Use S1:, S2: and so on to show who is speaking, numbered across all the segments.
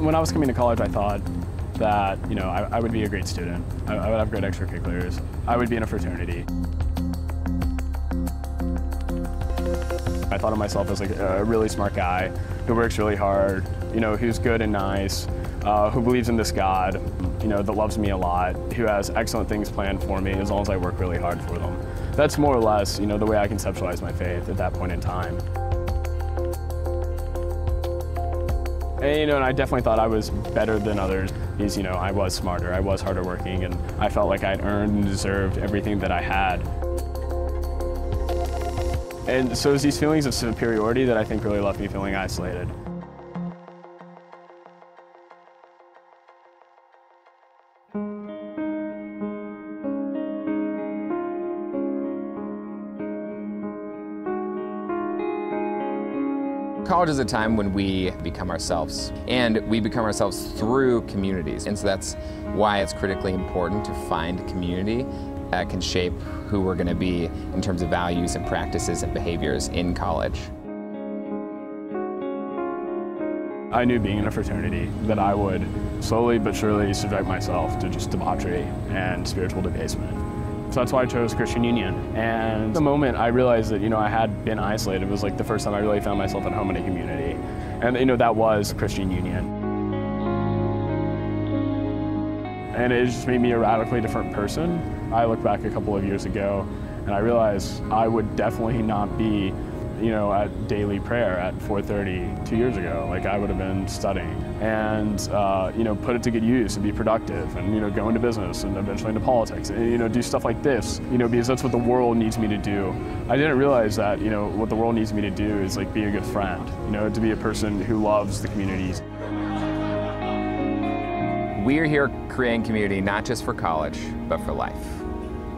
S1: When I was coming to college, I thought that, I would be a great student. I would have great extracurriculars. I would be in a fraternity. I thought of myself as like a really smart guy who works really hard, who's good and nice, who believes in this God, that loves me a lot, who has excellent things planned for me as long as I work really hard for them. That's more or less, the way I conceptualized my faith at that point in time. And, I definitely thought I was better than others because, I was smarter, I was harder working, and I felt like I'd earned and deserved everything that I had. And so it was these feelings of superiority that I think really left me feeling isolated.
S2: College is a time when we become ourselves, and we become ourselves through communities. And so that's why it's critically important to find community that can shape who we're going to be in terms of values and practices and behaviors in college.
S1: I knew being in a fraternity that I would slowly but surely subject myself to just debauchery and spiritual debasement. So that's why I chose Christian Union. And the moment I realized that, I had been isolated, it was like the first time I really found myself at home in a community. And, that was Christian Union. And it just made me a radically different person. I look back a couple of years ago and I realized I would definitely not be, at daily prayer at 4:30 2 years ago. Like I would have been studying and, put it to good use and be productive and, go into business and eventually into politics and, do stuff like this, because that's what the world needs me to do. I didn't realize that, what the world needs me to do is like be a good friend, to be a person who loves the communities.
S2: We're here creating community not just for college, but for life.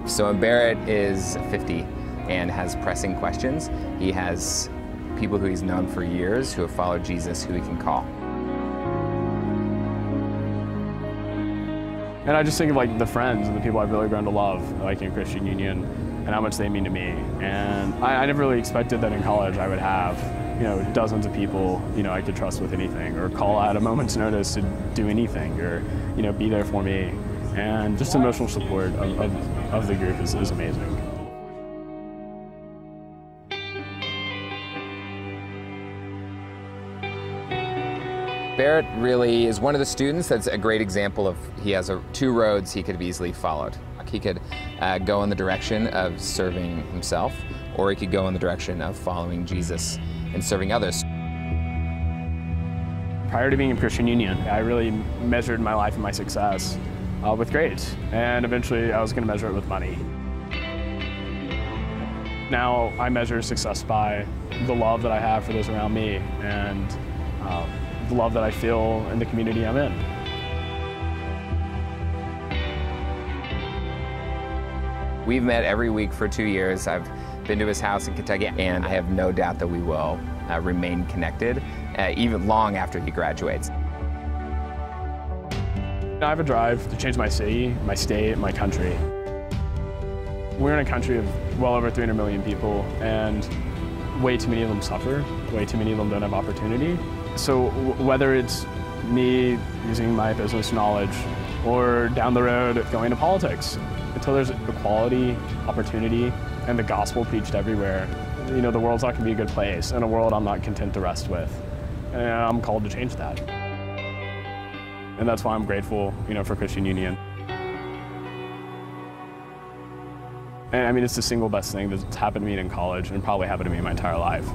S2: So when Barrett is 50 and has pressing questions, he has people who he's known for years who have followed Jesus who he can call.
S1: And I just think of like the friends and the people I've really grown to love, like in Christian Union, and how much they mean to me. And I never really expected that in college I would have, dozens of people, I could trust with anything or call at a moment's notice to do anything or, be there for me. And just emotional support of the group is amazing.
S2: Barrett really is one of the students that's a great example of, he has two roads he could have easily followed. He could go in the direction of serving himself, or he could go in the direction of following Jesus and serving others.
S1: Prior to being in Christian Union, I really measured my life and my success with grades, and eventually I was going to measure it with money. Now I measure success by the love that I have for those around me and the love that I feel in the community I'm in.
S2: We've met every week for 2 years. I've been to his house in Kentucky, and I have no doubt that we will remain connected even long after he graduates.
S1: I have a drive to change my city, my state, my country. We're in a country of well over 300 million people, and way too many of them suffer. Way too many of them don't have opportunity. So whether it's me using my business knowledge or down the road going to politics, until there's equality, opportunity, and the gospel preached everywhere, the world's not going to be a good place, and a world I'm not content to rest with. And I'm called to change that. And that's why I'm grateful, for Christian Union. And I mean, it's the single best thing that's happened to me in college and probably happened to me my entire life.